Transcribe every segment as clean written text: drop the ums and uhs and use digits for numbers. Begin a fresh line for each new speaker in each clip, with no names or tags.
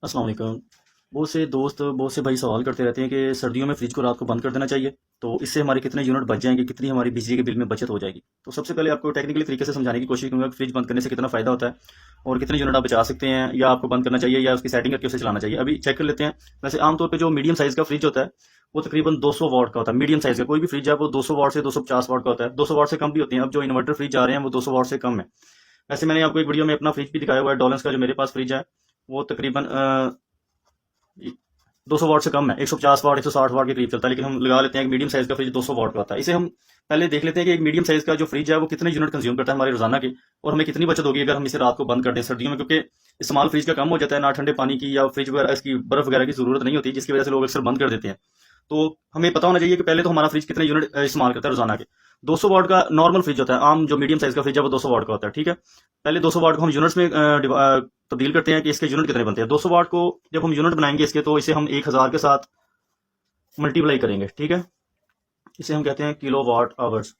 अस्सलाम वालेकुम। बहुत से दोस्त, बहुत से भाई सवाल करते रहते हैं कि सर्दियों में फ्रिज को रात को बंद कर देना चाहिए, तो इससे हमारे कितने यूनिट बच जाएंगे, कितनी हमारी बिजली के बिल में बचत हो जाएगी। तो सबसे पहले आपको टेक्निकली तरीके से समझाने की कोशिश करूंगा कि फ्रिज बंद करने से कितना फ़ायदा होता है और कितने यूनिट आप बचा सकते हैं, या आपको बंद करना चाहिए या उसकी सेटिंग करके उसे चलाना चाहिए। अभी चेक कर लेते हैं। वैसे आमतौर पर जो मीडियम साइज़ का फ्रिज होता है वो तकरीबन 200 वाट का होता है। मीडियम साइज़ का कोई भी फ्रिज है वो 200 वाट से 250 वाट का होता है। 200 वाट से कम भी होती हैं। अब जो इन्वर्टर फ्रिज आ रहे हैं वो 200 वाट से कम है। वैसे मैंने आपको एक वीडियो में अपना फ्रिज भी दिखाया हुआ है, डॉलन्स का जो मेरे पास फ्रिज है वो तकरीबन 200 वाट से कम है। 150 वाट 160 वाट के करीब चलता है, लेकिन हम लगा लेते हैं कि मीडियम साइज का फ्रिज 200 वाट का होता है। इसे हम पहले देख लेते हैं कि एक मीडियम साइज का जो फ्रिज है वो कितने यूनिट कंज्यूम करता है हमारे रोजाना के, और हमें कितनी बचत होगी अगर हम इसे रात को बंद कर दें सर्दियों में, क्योंकि इस्तेमाल फ्रिज का कम हो जाता है। ना ठंडे पानी की या फ्रिज वगैरह इसकी बर्फ वगैरह की जरूरत नहीं होती, जिसकी वजह से लोग अक्सर बंद कर देते हैं। तो हमें पता होना चाहिए कि पहले तो हमारा फ्रिज कितने यूनिट इस्तेमाल करता है रोजाना के। 200 वाट का नॉर्मल फ्रिज होता है, आम जो मीडियम साइज का फ्रिज है वो 200 वाट का होता है, ठीक है। पहले 200 वाट को हम यूनिट्स में तब्दील करते हैं कि इसके यूनिट कितने बनते हैं। 200 वाट को जब हम यूनिट बनाएंगे इसके, तो इसे हम 1000 के साथ मल्टीप्लाई करेंगे, ठीक है। इसे हम कहते हैं किलो वाट आवर्स।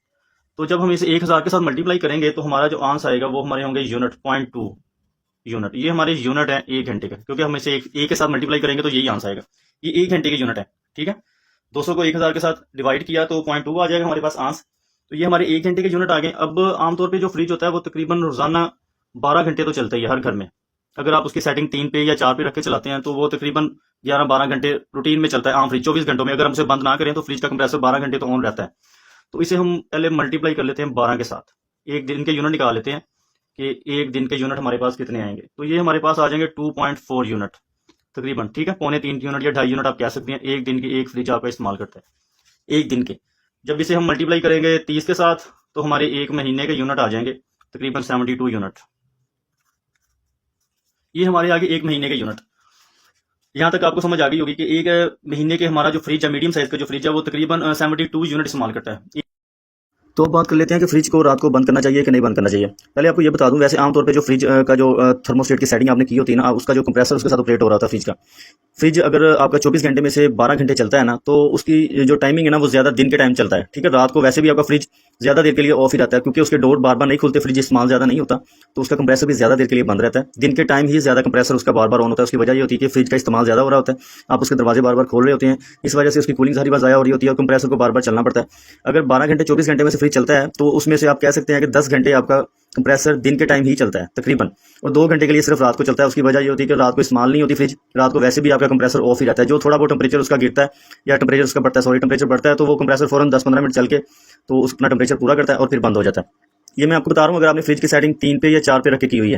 तो जब हम इसे 1000 के साथ मल्टीप्लाई करेंगे तो हमारा जो आंसर आएगा वो हमारे होंगे यूनिट, 0.2 यूनिट। ये हमारे यूनिट है 1 घंटे का, क्योंकि हम इसे एक के साथ मल्टीप्लाई करेंगे तो यही आंसर आएगा। ये 1 घंटे के यूनिट है, ठीक है। 200 को 1000 के साथ डिवाइड किया तो 0.2 आ जाएगा हमारे पास आंसर। तो ये हमारे 1 घंटे के यूनिट आ गए। अब आमतौर पर जो फ्रिज होता है वो तकरीबन रोजाना 12 घंटे तो चलता ही है हर घर में। अगर आप उसकी सेटिंग 3 पे या 4 पे रख के चलाते हैं तो वो तकरीबन 11-12 घंटे रूटीन में चलता है आम फ्रिज। 24 घंटों में अगर हम उसे बंद ना करें तो फ्रिज का कंप्रेसर 12 घंटे तो ऑन रहता है। तो इसे हम पहले मल्टीप्लाई कर लेते हैं 12 के साथ, एक दिन के यूनिट निकाल लेते हैं कि एक दिन के यूनिट हमारे पास कितने आएंगे। तो ये हमारे पास आ जाएंगे 2.4 यूनिट तकरीबन, ठीक है। पौने 3 यूनिट या 2.5 यूनिट आप कह सकते हैं एक दिन की एक फ्रिज आपका इस्तेमाल करता है एक दिन के। जब इसे हम मल्टीप्लाई करेंगे 30 के साथ तो हमारे एक महीने के यूनिट आ जाएंगे तकरीबन 72 यूनिट। ये हमारे आगे एक महीने के यूनिट। यहाँ तक आपको समझ आ गई होगी कि एक महीने के हमारा जो फ्रिज है, मीडियम साइज का जो फ्रिज है, वो तकरीबन 72 यूनिट इस्तेमाल करता है। तो अब बात कर लेते हैं कि फ्रिज को रात को बंद करना चाहिए कि नहीं बंद करना चाहिए। पहले आपको ये बता दूं, वैसे आमतौर पे जो फ्रिज का जो थर्मोस्टेट की सेटिंग आपने की होती है ना, उसका जो कंप्रेसर उसके साथ ऑपरेट हो रहा था फ्रिज का। फ्रिज अगर आपका 24 घंटे में से 12 घंटे चलता है ना, तो उसकी जो टाइमिंग है ना वो ज्यादा दिन के टाइम चलता है, ठीक है। रात को वैसे भी आपका फ्रिज ज्यादा देर के लिए ऑफ ही रहता है, क्योंकि उसके डोर बार बार नहीं खुलते, फ्रिज इस्तेमाल ज्यादा नहीं होता, तो उसका कंप्रेसर भी ज्यादा देर के लिए बंद रहता है। दिन के टाइम ही ज्यादा कंप्रेसर उसका बार बार ऑन होता है। उसकी वजह ये होती है कि फ्रिज का इस्तेमाल ज्यादा हो रहा होता है, आप उसके दरवाजे बार बार खोल रहे होते हैं, इस वजह से उसकी कूलिंग सारी बार जाया हो रही होती है और कंप्रेसर को बार बार चलना पड़ता है। अगर 12 घंटे 24 घंटे में से फ्रिज चलता है तो उसमें से आप कह सकते हैं कि 10 घंटे आपका कंप्रेसर दिन के टाइम ही चलता है तकरीबन, और 2 घंटे के लिए सिर्फ रात को चलता है। उसकी वजह ये होती है कि रात को इस्तेमाल नहीं होती फ्रिज, रात को वैसे भी आपका कंप्रेसर ऑफ ही रहता है। जो थोड़ा बहुत टेम्परेचर उसका गिरता है या टेम्परेचर उसका बढ़ता है, सॉरी टेम्परेचर बढ़ता है, तो वो कंप्रेसर फौरन 10-15 मिनट चल के तो अपना टेम्परेचर पूरा करता है और फिर बंद हो जाता है। ये मैं आपको बता रहा हूँ अगर आपने फ्रिज की सेटिंग 3 पे या 4 पे रख के की हुई है,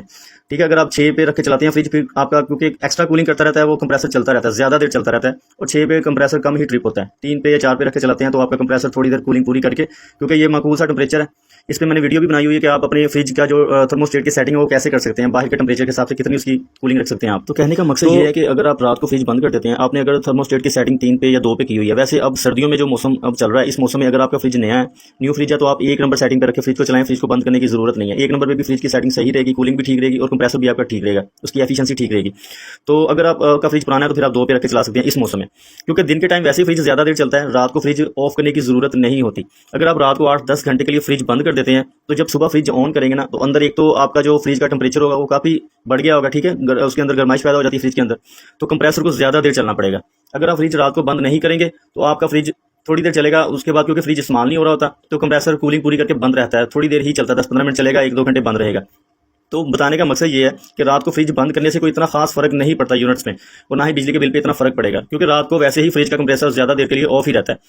ठीक है। अगर आप 6 पे रख के चलाते हैं फ्रिज, फिर आपका क्योंकि एक्स्ट्रा कूलिंग करता रहता है, वो कंप्रेसर चलता रहता है, ज्यादा देर चलता रहता है, और 6 पे कंप्रेसर कम ही ट्रिप होता है। 3 पे या 4 पे रख के चलाते हैं तो आपका कंप्रेसर थोड़ी देर कूलिंग पूरी करके, क्योंकि ये माकूल सा टेम्परेचर है। इस पर मैंने वीडियो भी बनाई हुई है कि आप अपने फ्रिज का जो थर्मोस्टेट की सेटिंग है वो कैसे कर सकते हैं, बाहर के टेम्परेचर के हिसाब से कितनी उसकी कूलिंग रख सकते हैं आप। तो कहने का मकसद ये है कि अगर आप रात को फ्रिज बंद कर देते हैं, आपने अगर थर्मोस्टेट की सेटिंग 3 पे या 2 पे की हुई है, वैसे अब सर्दियों में जो मौसम अब चल रहा है, इस मौसम में अगर आपका फ्रिज नया है, न्यू फ्रिज है, तो आप 1 नंबर सेटिंग पर रख के फ्रिज को चलाएं, फ्रिज को बंद करने की जरूरत नहीं है। 1 नंबर पे भी फ्रिज की सेटिंग सही रहेगी, कूलिंग भी ठीक रहेगी और कंप्रेसर भी आपका ठीक रहेगा, उसकी एफिशिएंसी ठीक रहेगी। तो अगर आपका फ्रिज पुराना है तो फिर आप 2 पे रख के चला सकते हैं इस मौसम में, क्योंकि दिन के टाइम वैसे ही फ्रिज ज्यादा देर चलता है, रात को फ्रिज ऑफ करने की जरूरत नहीं होती। अगर आप रात को 8-10 घंटे के लिए फ्रिज बंद कर देते हैं तो जब सुबह फ्रिज ऑन करेंगे ना, तो अंदर एक तो आपका जो फ्रिज का टेम्परेचर होगा वो काफी बढ़ गया होगा, ठीक है। उसके अंदर गर्माइश पैदा हो जाती है फ्रिज के अंदर, तो कंप्रेसर को ज्यादा देर चलना पड़ेगा। अगर आप फ्रिज रात को बंद नहीं करेंगे तो आपका फ्रिज थोड़ी देर चलेगा, उसके बाद क्योंकि फ्रिज इस्तेमाल नहीं हो रहा होता तो कंप्रेसर कूलिंग पूरी करके बंद रहता है, थोड़ी देर ही चलता है, 10-15 मिनट चलेगा, 1-2 घंटे बंद रहेगा। तो बताने का मकसद ये है कि रात को फ्रिज बंद करने से कोई इतना खास फर्क नहीं पड़ता यूनिट्स में, और ना ही बिजली के बिल पे इतना फर्क पड़ेगा, क्योंकि रात को वैसे ही फ्रिज का कंप्रेसर ज्यादा देर के लिए ऑफ ही रहता है।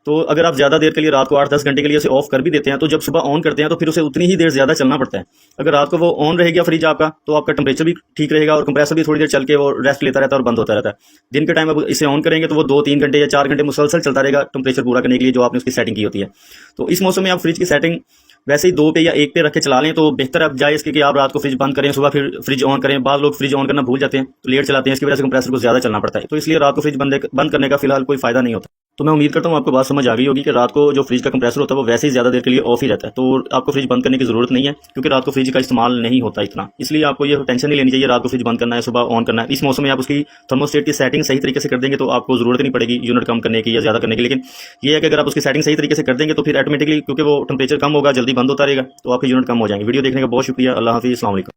तो अगर आप ज्यादा देर के लिए रात को 8-10 घंटे के लिए उसे ऑफ कर भी देते हैं, तो जब सुबह ऑन करते हैं तो फिर उसे उतनी ही देर ज्यादा चलना पड़ता है। अगर रात को वो ऑन रहेगा फ्रिज आपका, तो आपका टेम्परेचर भी ठीक रहेगा और कंप्रेसर भी थोड़ी देर चल के वो रेस्ट लेता रहता है और बंद होता रहता है। दिन के टाइम अब इसे ऑन करेंगे तो वो 2-3 घंटे या 4 घंटे मुसलसल चलता रहेगा टेम्परेचर पूरा करने के लिए जो आपने उसकी सेटिंग की होती है। तो इस मौसम में आप फ्रिज की सेटिंग वैसे ही 2 पे या 1 पे रख के चला लें तो बेहतर अब जाए इसके कि आप रात को फ्रिज बंद करें, सुबह फिर फ्रिज ऑन करें। बाद लोग फ्रिज ऑन करना भूल जाते हैं तो लेट चलाते हैं, इसकी वजह से कंप्रेसर को ज्यादा चलना पड़ता है। तो इसलिए रात को फ्रिज बंद करने का फिलहाल कोई फायदा नहीं होता। तो मैं उम्मीद करता हूँ आपको बात समझ आ गई होगी कि रात को जो फ्रिज का कंप्रेसर होता है वो वैसे ही ज्यादा देर के लिए ऑफ ही रहता है, तो आपको फ्रिज बंद करने की जरूरत नहीं है, क्योंकि रात को फ्रिज का इस्तेमाल नहीं होता इतना। इसलिए आपको ये टेंशन नहीं लेनी चाहिए रात को फ्रिज बंद करना है सुबह ऑन करना है। इस मौसम में आप उसकी थर्मोस्टेट की सेटिंग सही तरीके से कर देंगे तो आपको जरूरत नहीं पड़ेगी यूनिट कम करने की या ज्यादा करने की। लेकिन ये है कि अगर आप उसकी सेटिंग सही तरीके से कर देंगे तो फिर ऑटोमेटिकली, क्योंकि वो टेम्परेचर कम होगा, जल्दी बंद होता रहेगा, तो आपके यूनिट कम हो जाएंगे। वीडियो देखने का बहुत शुक्रिया। अल्लाह हाफिज़, अस्सलाम वालेकुम।